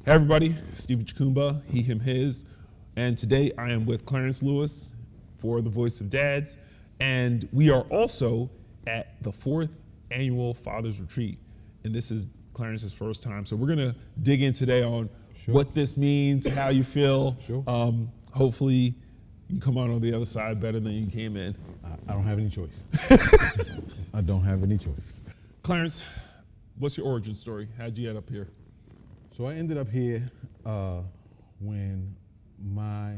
Hey everybody, Stephen Chukumba, he, him, his, and today I am with Clarence Lewis for The Voice of Dads, and we are also at the 4th Annual Fathers Retreat, and this is Clarence's first time, so we're gonna dig in today on what this means, how you feel. Hopefully you come out on the other side better than you came in. I don't have any choice. I don't have any choice. Clarence, what's your origin story? How'd you get up here? So I ended up here when my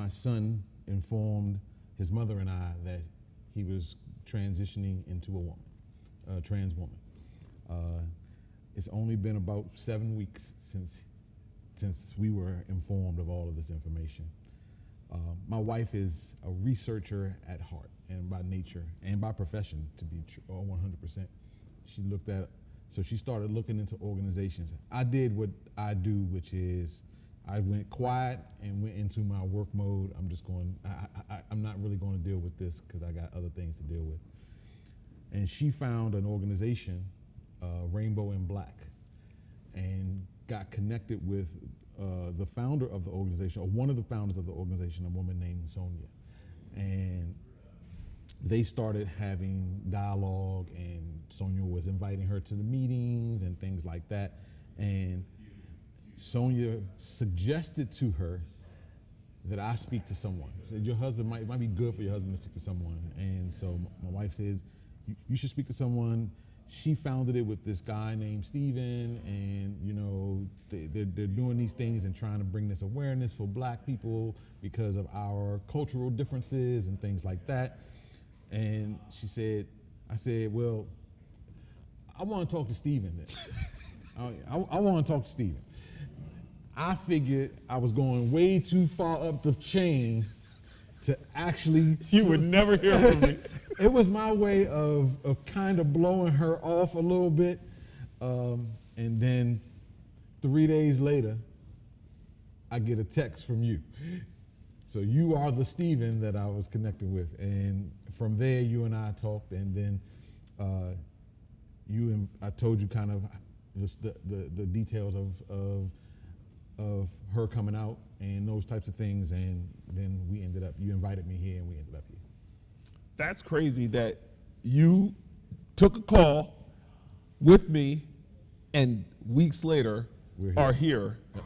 son informed his mother and I that he was transitioning into a woman, a trans woman. It's only been about 7 weeks since we were informed of all of this information. My wife is a researcher at heart and by nature and by profession, to be 100%. So she started looking into organizations. I did what I do, which is I went quiet and went into my work mode. I'm not really going to deal with this because I got other things to deal with. And she found an organization, Rainbow and Black, and got connected with the founder of the organization, or one of the founders of the organization, a woman named Sonia. And they started having dialogue, and Sonia was inviting her to the meetings and things like that. And Sonia suggested to her that I speak to someone. She said, it might be good for your husband to speak to someone. And so my wife says, you should speak to someone. She founded it with this guy named Stephen, and they're doing these things and trying to bring this awareness for Black people because of our cultural differences and things like that. And I said, well, I want to talk to Stephen then. I want to talk to Stephen. I figured I was going way too far up the chain to actually. You would never hear from me. It was my way of kind of blowing her off a little bit. And then 3 days later, I get a text from you. So you are the Stephen that I was connecting with. And from there, you and I talked, and then I told you kind of the details of her coming out and those types of things, and then you invited me here, and we ended up here. That's crazy that you took a call with me and weeks later are here. Yep.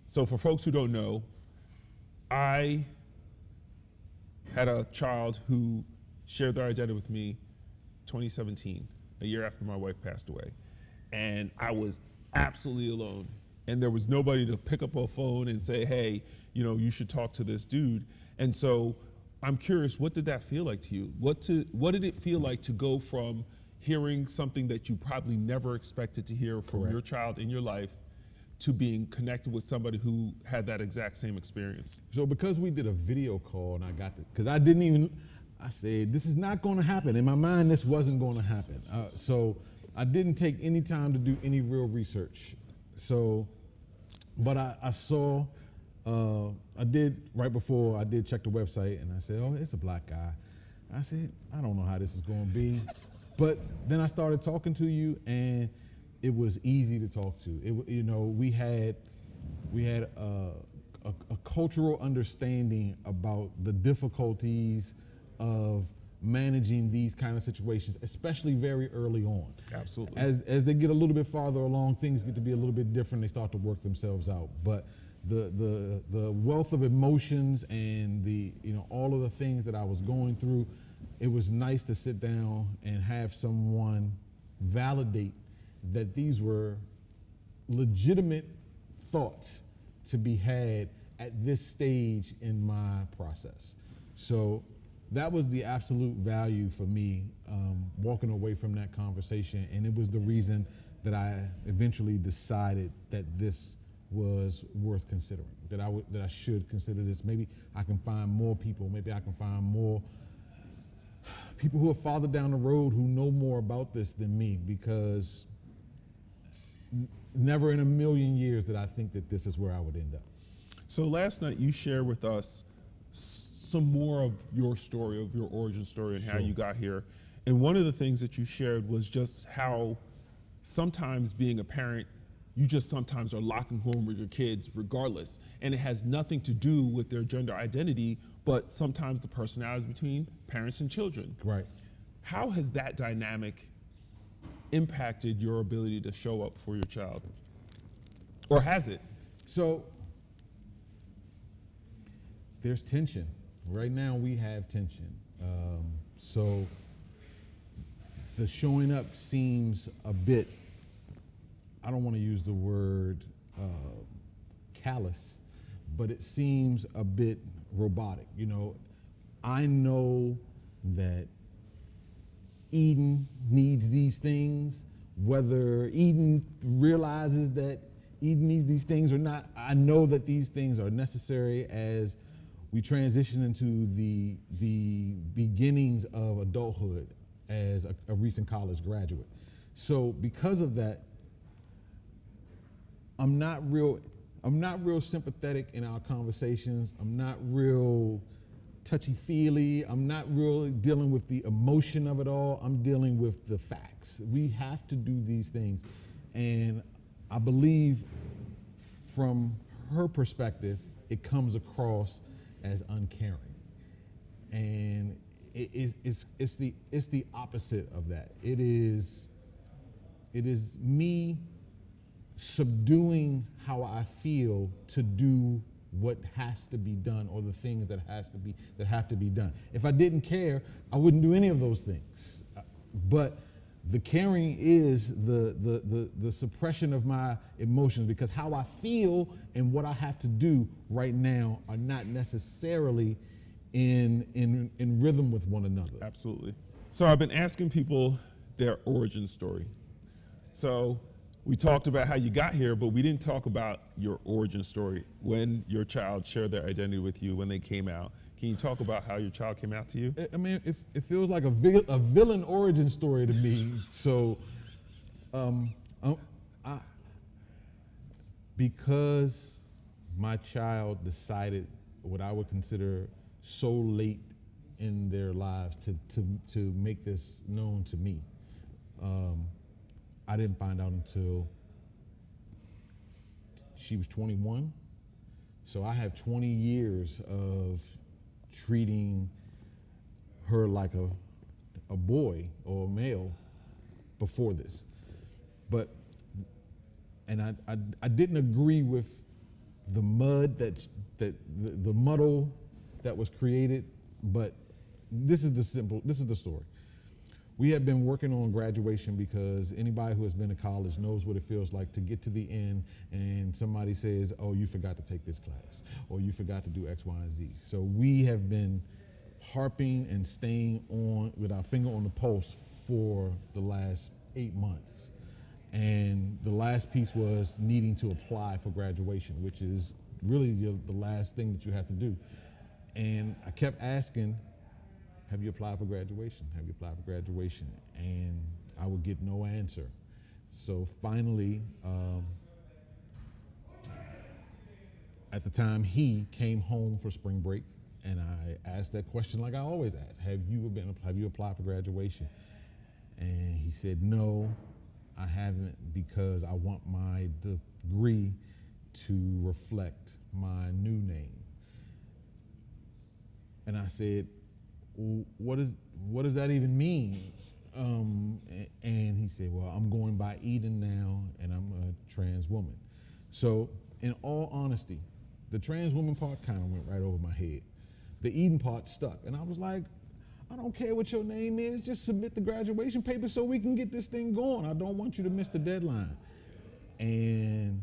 So for folks who don't know, I had a child who shared their identity with me 2017, a year after my wife passed away. And I was absolutely alone. And there was nobody to pick up a phone and say, hey, you should talk to this dude. And so I'm curious, what did that feel like to you? What did it feel like to go from hearing something that you probably never expected to hear from your child in your life to being connected with somebody who had that exact same experience? So because we did a video call and I got it, because I said, this is not going to happen. In my mind, this wasn't going to happen. So I didn't take any time to do any real research. But I saw, I did, right before I did check the website, and I said, oh, it's a Black guy. I said, I don't know how this is going to be. But then I started talking to you, and it was easy to talk to. We had a cultural understanding about the difficulties of managing these kind of situations, especially very early on. Absolutely. As they get a little bit farther along, things get to be a little bit different. They start to work themselves out. But the wealth of emotions and all of the things that I was going through, it was nice to sit down and have someone validate that these were legitimate thoughts to be had at this stage in my process. So that was the absolute value for me, walking away from that conversation, and it was the reason that I eventually decided that this was worth considering, that I should consider this. Maybe I can find more people, maybe I can find more people who are farther down the road who know more about this than me, because never in a million years did I think that this is where I would end up. So last night you shared with us some more of your story, of your origin story, and how you got here. And one of the things that you shared was just how sometimes being a parent, you just sometimes are locking horn with your kids regardless. And it has nothing to do with their gender identity, but sometimes the personalities between parents and children. Right. How has that dynamic impacted your ability to show up for your child? Or has it? So there's tension. Right now we have tension. So the showing up seems a bit, I don't want to use the word callous, but it seems a bit robotic. You know, I know that Eden needs these things, whether Eden realizes that Eden needs these things or not. I know that these things are necessary as we transition into the beginnings of adulthood as a recent college graduate. So because of that, I'm not real sympathetic in our conversations. I'm not real touchy-feely. I'm not really dealing with the emotion of it all. I'm dealing with the facts. We have to do these things. And I believe from her perspective, it comes across as uncaring. And it's the opposite of that. It is me subduing how I feel to do what has to be done, or the things that have to be done. If I didn't care, I wouldn't do any of those things. But the caring is the suppression of my emotions, because how I feel and what I have to do right now are not necessarily in rhythm with one another. Absolutely. So I've been asking people their origin story. So we talked about how you got here, but we didn't talk about your origin story, when your child shared their identity with you, when they came out. Can you talk about how your child came out to you? I mean, it feels like a villain origin story to me. So, because my child decided what I would consider so late in their lives to make this known to me, I didn't find out until she was 21. So I have 20 years of treating her like a boy or a male before this. And I didn't agree with the mud the muddle that was created, but this is the story. We have been working on graduation because anybody who has been to college knows what it feels like to get to the end and somebody says, oh, you forgot to take this class, or you forgot to do X, Y, and Z. So we have been harping and staying on with our finger on the pulse for the last 8 months. And the last piece was needing to apply for graduation, which is really the last thing that you have to do. And I kept asking, have you applied for graduation? Have you applied for graduation? And I would get no answer. So finally, at the time, he came home for spring break, and I asked that question like I always ask: Have you applied for graduation? And he said, no, I haven't, because I want my degree to reflect my new name. And I said, what does that even mean? And he said, well, I'm going by Eden now, and I'm a trans woman. So in all honesty, the trans woman part kind of went right over my head. The Eden part stuck. And I was like, I don't care what your name is, just submit the graduation papers so we can get this thing going. I don't want you to miss the deadline. And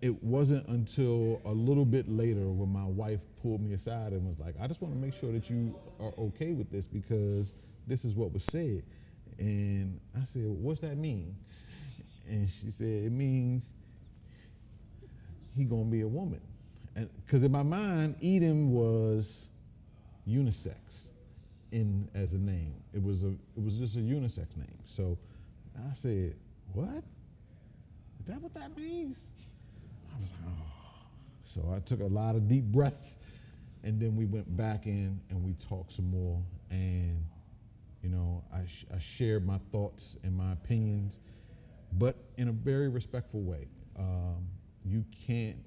it wasn't until a little bit later when my wife pulled me aside and was like, I just want to make sure that you are okay with this, because this is what was said. And I said, what's that mean? And she said, it means he gonna be a woman. And because in my mind, Eden was unisex as a name. It was just a unisex name. So I said, what? Is that what that means? I was like, oh. So I took a lot of deep breaths, and then we went back in and we talked some more. And, you know, I share my thoughts and my opinions, but in a very respectful way. You can't,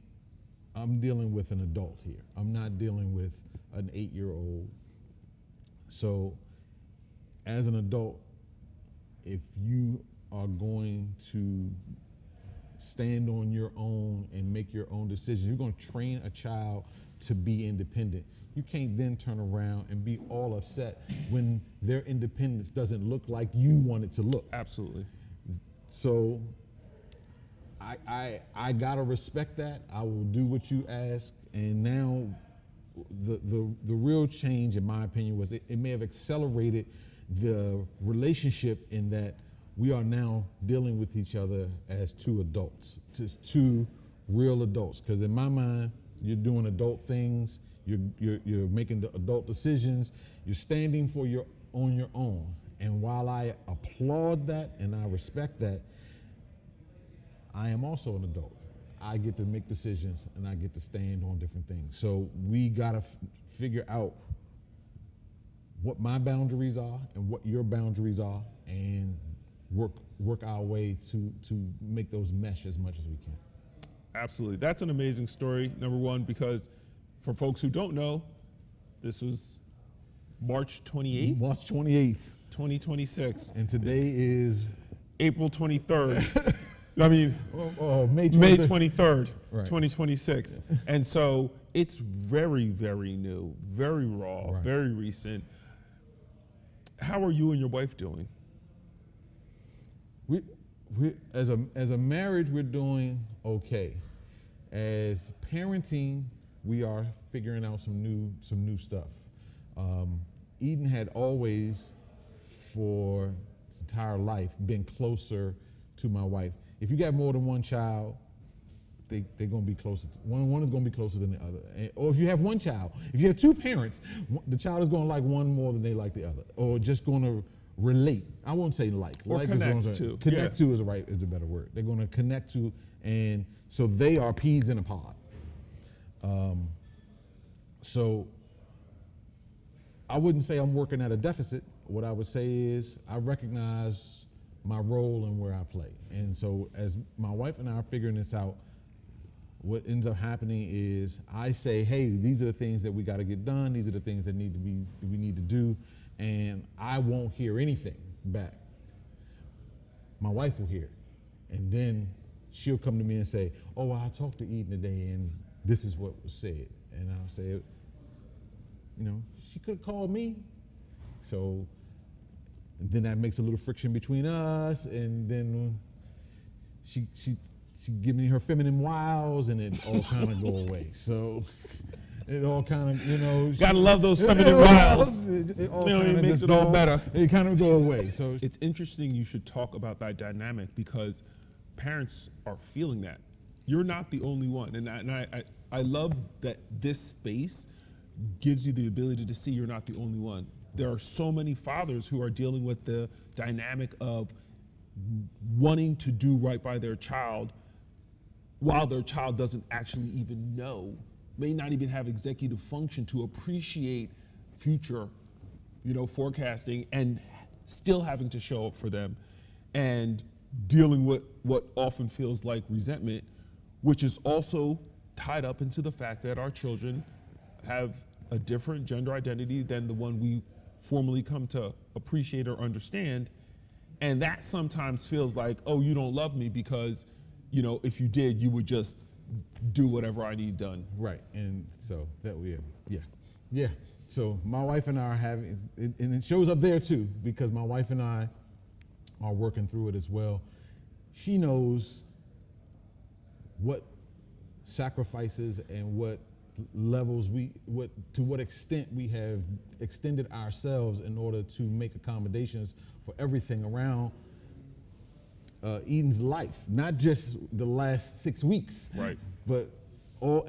I'm dealing with an adult here. I'm not dealing with an 8-year-old. So as an adult, if you are going to stand on your own and make your own decisions, you're going to train a child to be independent. You can't then turn around and be all upset when their independence doesn't look like you want it to look. Absolutely. So I gotta respect that. I will do what you ask. And now the real change, in my opinion, was it may have accelerated the relationship in that we are now dealing with each other as two adults, just two real adults. Because in my mind, you're doing adult things, you're making the adult decisions, you're standing on your own. And while I applaud that and I respect that, I am also an adult. I get to make decisions and I get to stand on different things. So we gotta figure out what my boundaries are and what your boundaries are, and work our way to make those mesh as much as we can. Absolutely. That's an amazing story, number one, because for folks who don't know, this was March 28th, March 28th. 2026. And today is April 23rd. I mean, May 23rd, Right. 2026. And so it's very, very new, very raw, Right. very recent. How are you and your wife doing? We as a marriage, we're doing okay. As parenting, we are figuring out some new stuff. Eden had always, for his entire life, been closer to my wife. If you got more than one child, they're going to be closer. One is going to be closer than the other. Or if you have one child, if you have two parents, the child is going to like one more than they like the other, or just going to relate. I won't say like. Or like connect is to. Connect to is a better word. They're going to connect to, and so they are peas in a pod. So I wouldn't say I'm working at a deficit. What I would say is I recognize my role and where I play. And so as my wife and I are figuring this out, what ends up happening is I say, hey, these are the things that we got to get done. These are the things that we need to do. And I won't hear anything back. My wife will hear it. And then she'll come to me and say, oh, well, I talked to Eden today and this is what was said. And I'll say, she could have called me. So then that makes a little friction between us, and then she give me her feminine wiles, and it all kind of go away. So it all kind of, Gotta love those feminine wiles. It makes it all better. It kind of go away. So It's interesting you should talk about that dynamic, because parents are feeling that. You're not the only one. And I love that this space gives you the ability to see you're not the only one. There are so many fathers who are dealing with the dynamic of wanting to do right by their child while their child doesn't actually even know, may not even have executive function to appreciate future, forecasting, and still having to show up for them and dealing with what often feels like resentment, which is also tied up into the fact that our children have a different gender identity than the one we formally come to appreciate or understand. And that sometimes feels like, oh, you don't love me because, if you did, you would just do whatever I need done. right, and so that yeah. So my wife and I are having, and it shows up there too, because my wife and I are working through it as well. She knows what sacrifices and what levels to what extent we have extended ourselves in order to make accommodations for everything around Eden's life, not just the last 6 weeks, Right. but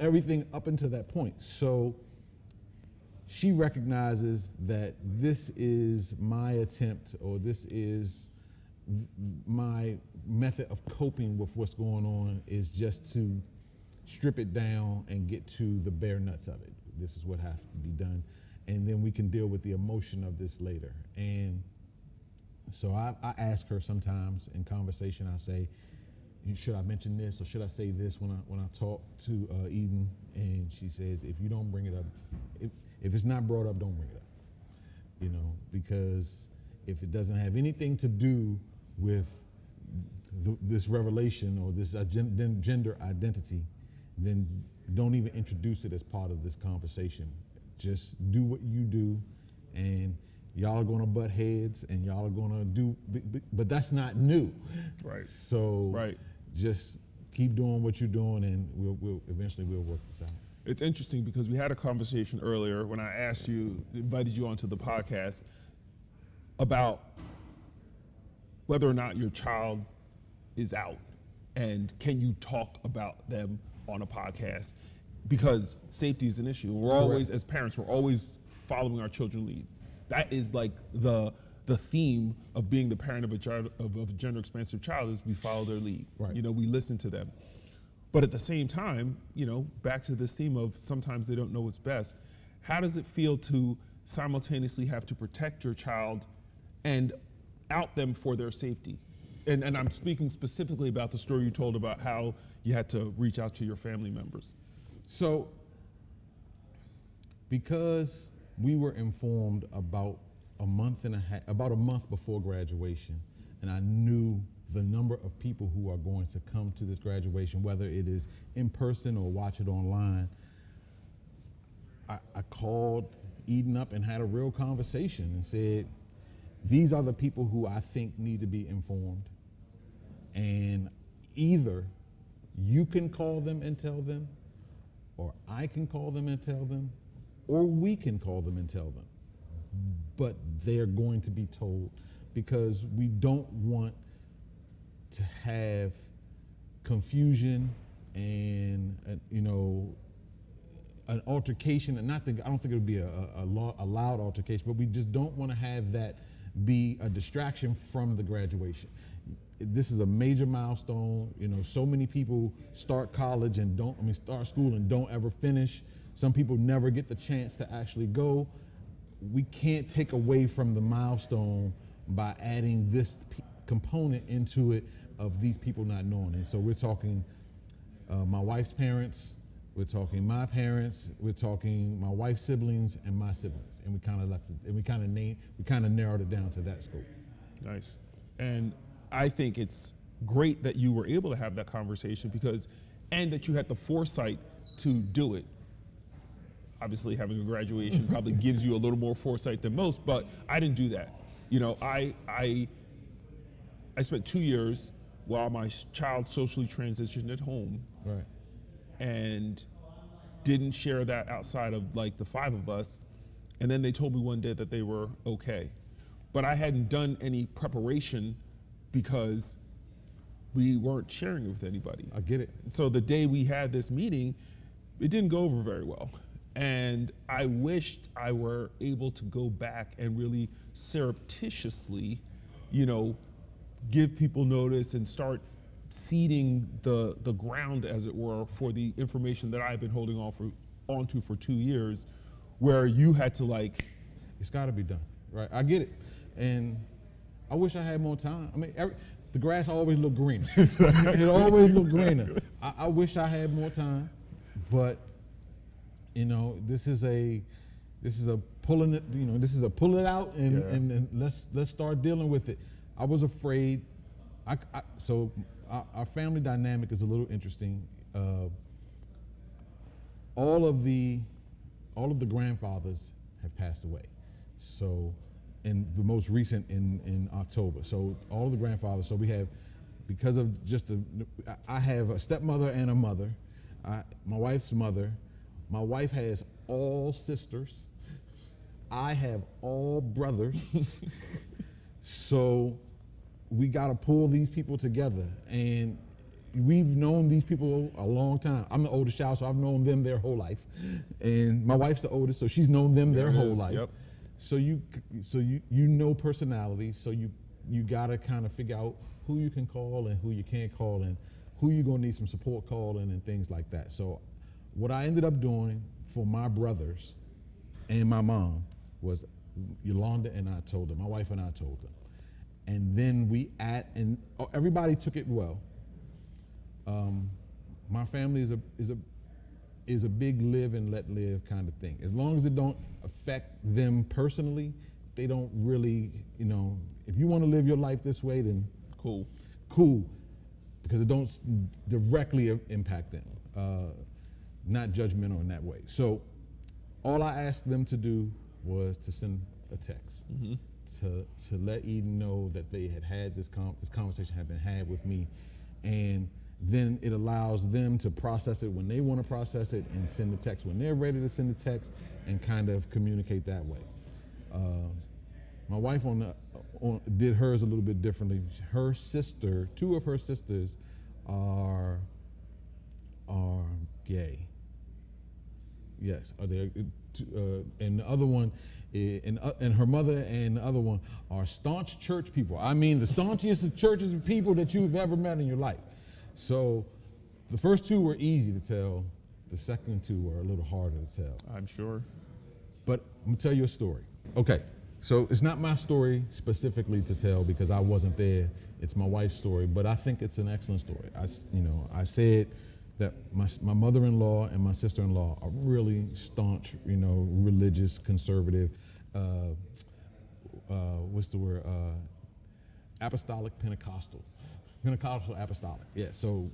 everything up until that point. So she recognizes that this is my attempt, or this is my method of coping with what's going on, is just to strip it down and get to the bare nuts of it. This is what has to be done. And then we can deal with the emotion of this later. And So I ask her sometimes in conversation. I say, should I mention this or should I say this when I talk to Eden? And she says, if you don't bring it up, if it's not brought up, don't bring it up. You know, because if it doesn't have anything to do with this revelation or this gender identity, then don't even introduce it as part of this conversation. Just do what you do, and y'all are gonna butt heads, and y'all are gonna do, but that's not new. Right. So right. Just keep doing what you're doing, and we'll eventually work this out. It's interesting because we had a conversation earlier when I invited you onto the podcast about whether or not your child is out and can you talk about them on a podcast, because safety is an issue. We're always, as parents, we're always following our children's lead. That is like the theme of being the parent of a gender expansive child is we follow their lead. Right. You know, we listen to them. But at the same time, you know, back to this theme of sometimes they don't know what's best. How does it feel to simultaneously have to protect your child and out them for their safety? And I'm speaking specifically about the story you told about how you had to reach out to your family members. So, because we were informed about a month before graduation, and I knew the number of people who are going to come to this graduation, whether it is in person or watch it online, I called Eden up and had a real conversation and said, these are the people who I think need to be informed. And either you can call them and tell them, or I can call them and tell them, or we can call them and tell them. But they're going to be told, because we don't want to have confusion and an altercation, and I don't think it would be a loud altercation, but we just don't want to have that be a distraction from the graduation. This is a major milestone. You know, so many people start college and start school and don't ever finish. Some people never get the chance to actually go. We can't take away from the milestone by adding this component into it of these people not knowing it. So we're talking my wife's parents, we're talking my parents, we're talking my wife's siblings and my siblings, and we kind of narrowed it down to that scope. Nice. And I think it's great that you were able to have that conversation and that you had the foresight to do it. Obviously, having a graduation probably gives you a little more foresight than most, but I didn't do that. You know, I spent 2 years while my child socially transitioned at home, right, and didn't share that outside of like the 5 of us. And then they told me one day that they were okay. But I hadn't done any preparation because we weren't sharing it with anybody. I get it. So the day we had this meeting, it didn't go over very well. And I wished I were able to go back and really surreptitiously, give people notice and start seeding the ground, as it were, for the information that I've been holding onto for 2 years, where you had to It's got to be done, right? I get it, and I wish I had more time. I mean, the grass always looked greener. It always looked greener. I wish I had more time, but this is a pulling it. This is a pull it out and let's start dealing with it. I was afraid. So our family dynamic is a little interesting. All of the grandfathers have passed away. So, and the most recent in October. So all of the grandfathers. So we have, because of I have a stepmother and a mother. My wife's mother. My wife has all sisters. I have all brothers. So we got to pull these people together, and we've known these people a long time. I'm the oldest child, so I've known them their whole life, and my wife's the oldest, so she's known them their whole life. Yep. So you know personalities, so you got to kind of figure out who you can call and who you can't call, and who you're gonna need some support calling and things like that. So what I ended up doing for my brothers and my mom was Yolanda and I told them, my wife and I told them. And then and everybody took it well. My family is a big live and let live kind of thing. As long as it don't affect them personally, they don't really, if you want to live your life this way, then Cool. because it don't directly impact them, not judgmental in that way. So all I asked them to do was to send a text to let Eden know that they had this conversation had been had with me, and then it allows them to process it when they want to process it and send the text when they're ready to send the text and kind of communicate that way. My wife did hers a little bit differently. Her sister, two of her sisters are gay. Yes, are they? And the other one, and her mother and the other one are staunch church people. I mean, the staunchest of churches of people that you've ever met in your life. So the first two were easy to tell. The second two were a little harder to tell. I'm sure. But I'm gonna tell you a story. Okay, so it's not my story specifically to tell because I wasn't there. It's my wife's story, but I think it's an excellent story. I said that my mother-in-law and my sister-in-law are really staunch, religious, conservative, what's the word? Apostolic Pentecostal apostolic. Yeah, so,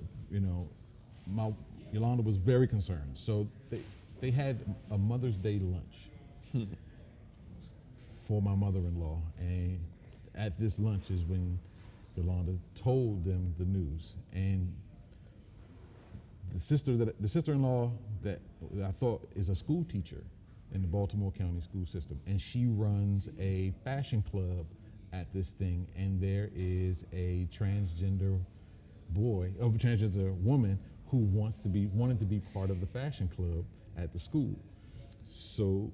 Yolanda was very concerned. So they had a Mother's Day lunch for my mother-in-law, and at this lunch is when Yolanda told them the news. And the sister-in-law that I thought is a school teacher in the Baltimore County school system, and she runs a fashion club at this thing, and there is a transgender woman who wanted to be part of the fashion club at the school. So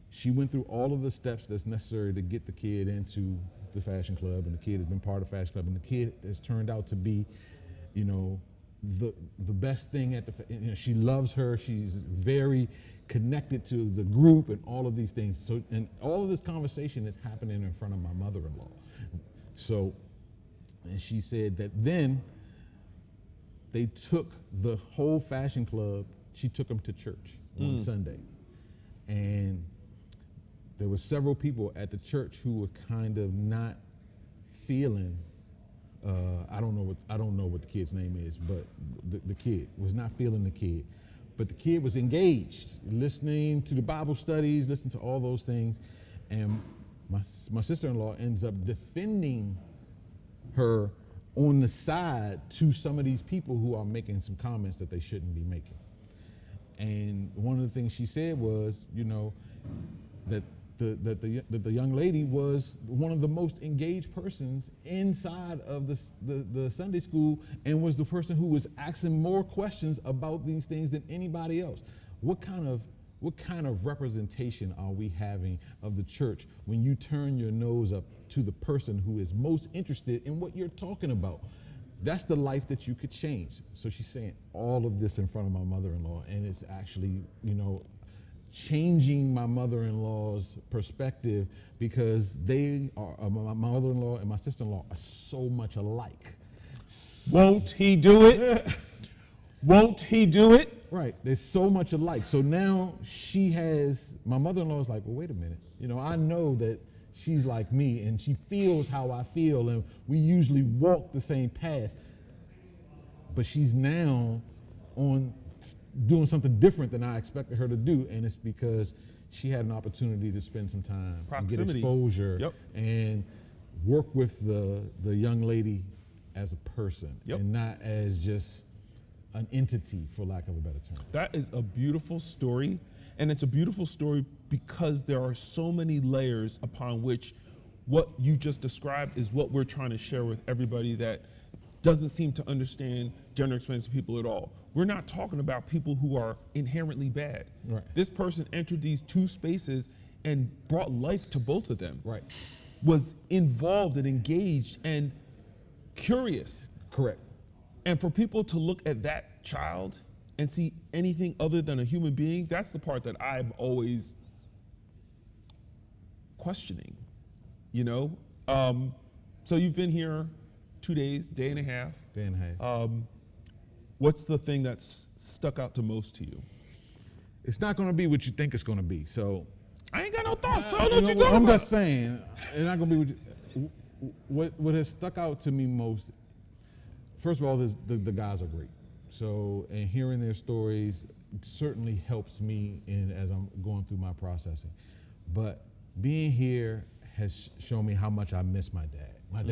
she went through all of the steps that's necessary to get the kid into the fashion club, and the kid has been part of the fashion club, and the kid has turned out to be, the best thing at she loves her. She's very connected to the group and all of these things. So, and all of this conversation is happening in front of my mother-in-law. So, and she said that then they took the whole fashion club, she took them to church on Sunday. And there were several people at the church who were kind of not feeling, I don't know what the kid's name is, but the kid was not feeling the kid. But the kid was engaged, listening to the Bible studies, listening to all those things. And my sister-in-law ends up defending her on the side to some of these people who are making some comments that they shouldn't be making. And one of the things she said was, that the young lady was one of the most engaged persons inside of the Sunday school, and was the person who was asking more questions about these things than anybody else. What kind of representation are we having of the church when you turn your nose up to the person who is most interested in what you're talking about? That's the life that you could change. So she's saying all of this in front of my mother-in-law, and it's actually, changing my mother-in-law's perspective, because they are, my mother-in-law and my sister-in-law are so much alike. Won't he do it? Won't he do it? Right, they're so much alike. So now my mother-in-law is like, well, wait a minute. I know that she's like me, and she feels how I feel, and we usually walk the same path. But she's now doing something different than I expected her to do, and it's because she had an opportunity to spend some time, and get exposure, and work with the young lady as a person, and not as just an entity, for lack of a better term. That is a beautiful story, and it's a beautiful story because there are so many layers upon which what you just described is what we're trying to share with everybody that doesn't seem to understand gender expansive people at all. We're not talking about people who are inherently bad. Right. This person entered these two spaces and brought life to both of them. Right. Was involved and engaged and curious. Correct. And for people to look at that child and see anything other than a human being, that's the part that I'm always questioning, So you've been here 2 days, day and a half. Day and a half. What's the thing that's stuck out the most to you? It's not going to be what you think it's going to be. So I ain't got no thoughts. So I know what you I'm talking about. just saying, it's not going to be what has stuck out to me most. First of all, the guys are great. So, and hearing their stories certainly helps me as I'm going through my processing. But being here has shown me how much I miss my dad. My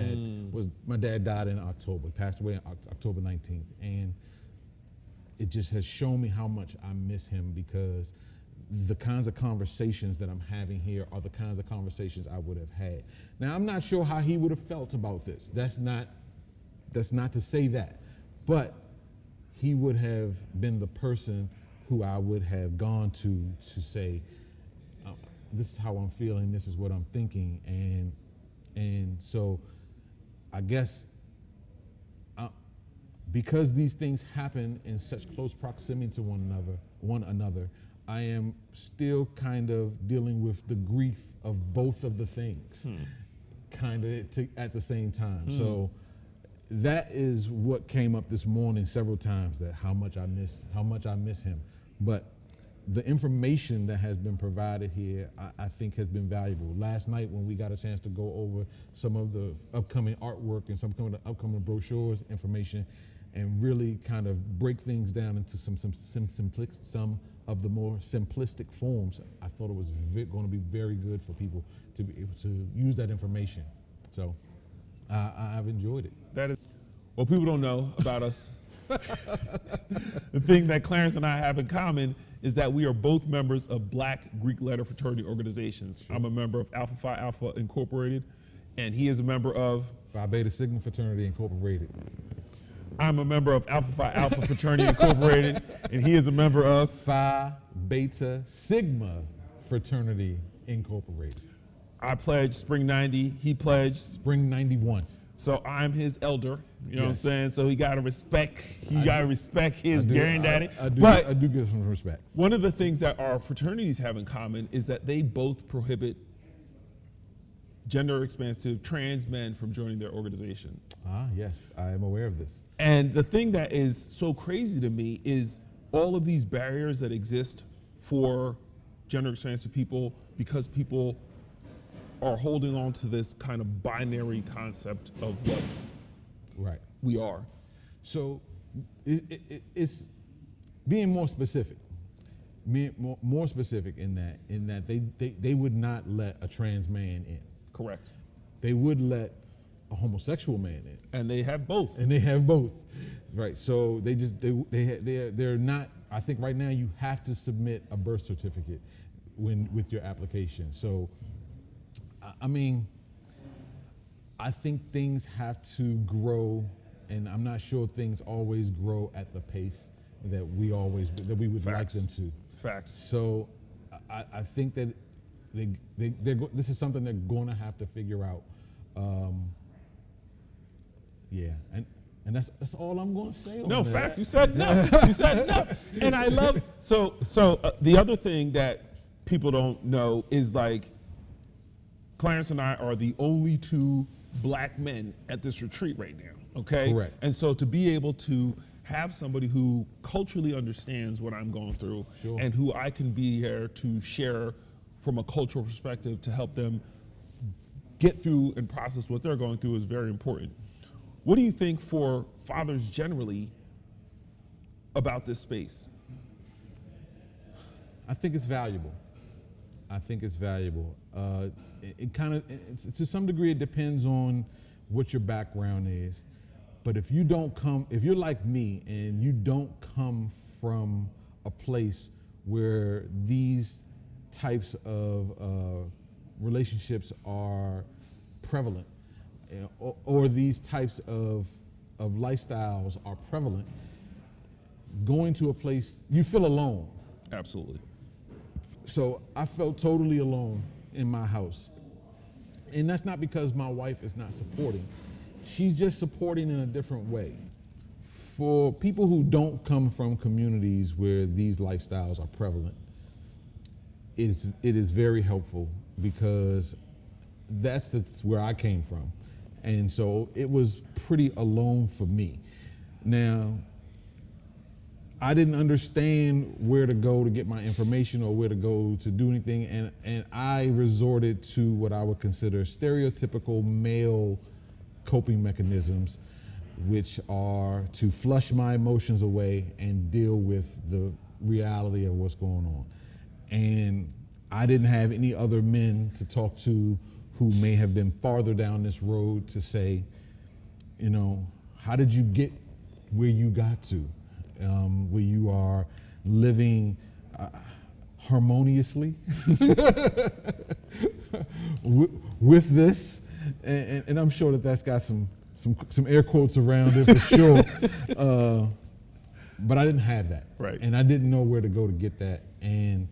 dad died in October, passed away on October 19th. And it just has shown me how much I miss him, because the kinds of conversations that I'm having here are the kinds of conversations I would have had. Now, I'm not sure how he would have felt about this. That's not to say that. But he would have been the person who I would have gone to say, this is how I'm feeling, this is what I'm thinking. And so I guess because these things happen in such close proximity to one another, I am still kind of dealing with the grief of both of the things, kind of at the same time. So that is what came up this morning several times, that how much I miss him. But the information that has been provided here, I think has been valuable. Last night when we got a chance to go over some of the upcoming artwork and some of the upcoming brochures, information, and really kind of break things down into some of the more simplistic forms, I thought it was going to be very good for people to be able to use that information. So I've enjoyed it. That is what people don't know about us. The thing that Clarence and I have in common is that we are both members of Black Greek letter fraternity organizations. Sure. I'm a member of Alpha Phi Alpha Incorporated, and he is a member of Phi Beta Sigma Fraternity Incorporated. I'm a member of Alpha Phi Alpha Fraternity Incorporated, and he is a member of Phi Beta Sigma Fraternity Incorporated. I pledged Spring 90, he pledged Spring 91. So I'm his elder, you know what I'm Yes. saying? So he gotta respect his granddaddy. I do give some respect. One of the things that our fraternities have in common is that they both prohibit gender expansive trans men from joining their organization. Yes, I am aware of this. And the thing that is so crazy to me is all of these barriers that exist for gender expansive people, because people are holding on to this kind of binary concept of what Right. we are. So it's being more specific. More specific in that they would not let a trans man in. Correct. They would let a homosexual man in. And they have both. And they have both. Right. So they're not, I think right now you have to submit a birth certificate with your application. So I mean, I think things have to grow, and I'm not sure things always grow at the pace that we would like them to. Facts. So I think that this is something they're going to have to figure out. Yeah, and that's all I'm going to say on No, that. facts. You said no. You said no. And I love, so the other thing that people don't know is, like, Clarence and I are the only two Black men at this retreat right now, okay? Correct. And so to be able to have somebody who culturally understands what I'm going through, Sure. and who I can be here to share from a cultural perspective to help them get through and process what they're going through is very important. What do you think for fathers generally about this space? I think it's valuable. It kind of, to some degree, it depends on what your background is. But if you're like me and you don't come from a place where these types of relationships are prevalent, or these types of lifestyles are prevalent, going to a place, you feel alone. Absolutely. So I felt totally alone in my house. And that's not because my wife is not supporting. She's just supporting in a different way. For people who don't come from communities where these lifestyles are prevalent, it is very helpful, because that's where I came from. And so it was pretty alone for me. Now, I didn't understand where to go to get my information or where to go to do anything, and I resorted to what I would consider stereotypical male coping mechanisms, which are to flush my emotions away and deal with the reality of what's going on. And I didn't have any other men to talk to who may have been farther down this road to say, you know, how did you get where you got to? Where you are living harmoniously with this, and I'm sure that's got some air quotes around it for sure. But I didn't have that, Right. And I didn't know where to go to get that, and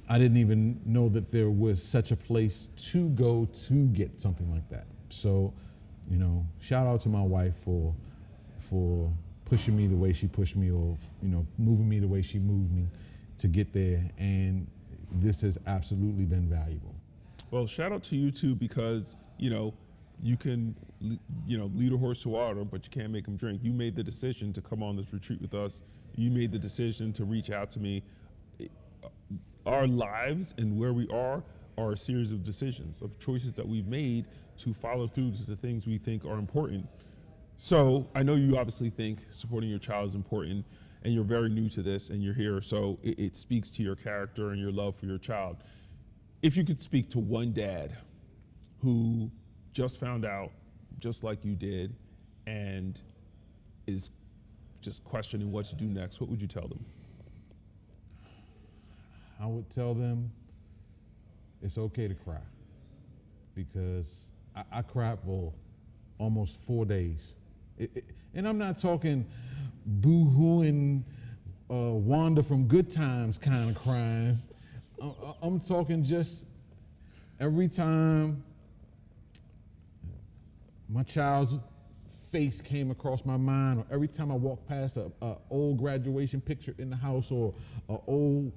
I didn't even know that there was such a place to go to get something like that. So, you know, shout out to my wife for pushing me the way she pushed me, or, you know, moving me the way she moved me to get there. And this has absolutely been valuable. Well, shout out to you too, because, you know, you can, you know, lead a horse to water, but you can't make him drink. You made the decision to come on this retreat with us. You made the decision to reach out to me. Our lives and where we are a series of decisions, of choices that we've made to follow through to the things we think are important. So I know you obviously think supporting your child is important, and you're very new to this, and you're here, so it speaks to your character and your love for your child. If you could speak to one dad who just found out, just like you did, and is just questioning what to do next, what would you tell them? I would tell them it's okay to cry, because I cried for almost 4 days. And I'm not talking boo-hooing Wanda from Good Times kind of crying. I'm talking just every time my child's face came across my mind, or every time I walked past a old graduation picture in the house, or a old,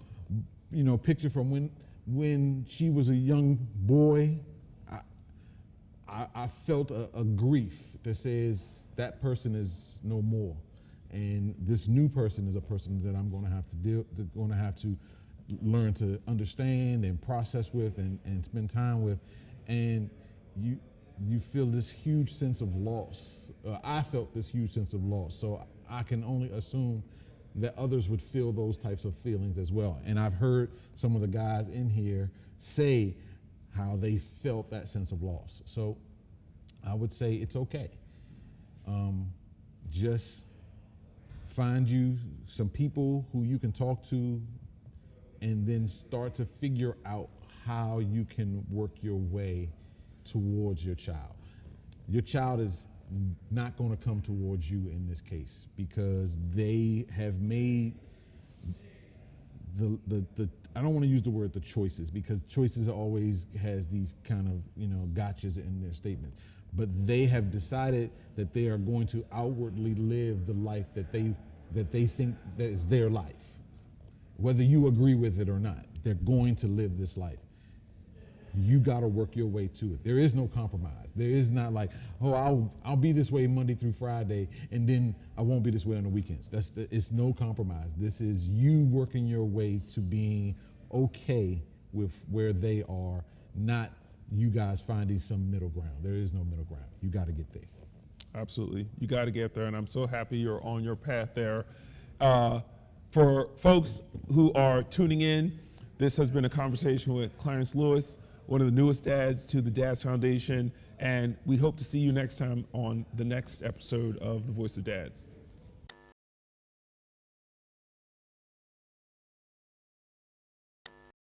you know, picture from when she was a young boy, I felt a grief that says that person is no more, and this new person is a person that I'm going to have to learn to understand and process with and spend time with, and you feel this huge sense of loss. I felt this huge sense of loss, so I can only assume that others would feel those types of feelings as well. And I've heard some of the guys in here say how they felt that sense of loss. So I would say it's okay. Just find you some people who you can talk to, and then start to figure out how you can work your way towards your child. Your child is not going to come towards you in this case, because they have made the I don't want to use the word the choices, because choices always has these kind of, you know, gotchas in their statements, but they have decided that they are going to outwardly live the life that they think that is their life, whether you agree with it or not. They're going to live this life. You got to work your way to it. There is no compromise. There is not like, oh, I'll be this way Monday through Friday, and then I won't be this way on the weekends. It's no compromise. This is you working your way to being okay with where they are, not you guys finding some middle ground. There is no middle ground. You got to get there. Absolutely. You got to get there, and I'm so happy you're on your path there. For folks who are tuning in, this has been a conversation with Clarence Lewis, one of the newest dads to the Dads Foundation, and we hope to see you next time on the next episode of The Voice of Dads.